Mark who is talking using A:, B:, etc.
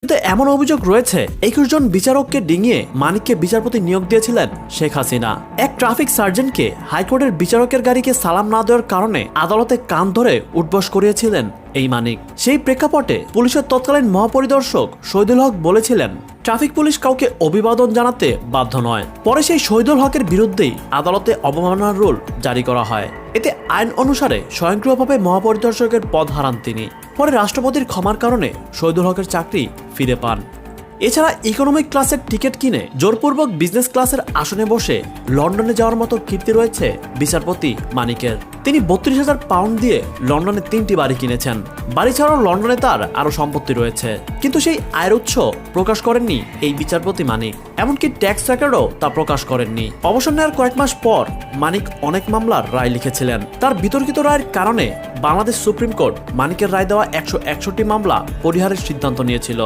A: কিন্তু এমন অভিযোগ রয়েছে 21 জন বিচারককে ডিঙিয়ে মানিককে বিচারপতি নিয়োগ দিয়েছিলেন শেখ হাসিনা। এক ট্রাফিক সার্জেন্টকে হাইকোর্টের বিচারকের গাড়িকে সালাম না দেওয়ার কারণে আদালতে কান ধরে উঠবস করিয়েছিলেন এই মানিক। সেই প্রেক্ষাপটে পুলিশের তৎকালীন মহাপরিদর্শক শহীদুল হক বলেছিলেন, ট্রাফিক পুলিশ কাউকে অভিবাদন জানাতে বাধ্য নয়। পরে সেই শহীদুল হকের বিরুদ্ধেই আদালতে অবমাননার রুল জারি করা হয়। এতে আইন অনুসারে স্বয়ংক্রিয়ভাবে মহাপরিদর্শকের পদ হারান তিনি। পরে রাষ্ট্রপতির ক্ষমার কারণে শহীদুল হকের চাকরি ফিরে পান। এছাড়া ইকোনমিক ক্লাসের টিকিট কিনে জোরপূর্বক বিজনেস ক্লাসের আসনে বসে লন্ডনে যাওয়ার মতো কীর্তি রয়েছে বিচারপতি মানিকের। তিনি 32,000 পাউন্ড দিয়ে লন্ডনে 3টি বাড়ি কিনেছেন। বাড়ি ছাড়াও লন্ডনে তার আরো সম্পত্তি রয়েছে, কিন্তু সেই আয়ের উৎস প্রকাশ করেননি এই বিচারপতি মানিক। এমনকি ট্যাক্স রেকর্ডও তা প্রকাশ করেননি। অবসর নেওয়ার কয়েক মাস পর মানিক অনেক মামলার রায় লিখেছিলেন। তার বিতর্কিত রায়ের কারণে বাংলাদেশ সুপ্রিম কোর্ট মানিকের রায় দেওয়া 161টি মামলা পরিহারের সিদ্ধান্ত নিয়েছিল।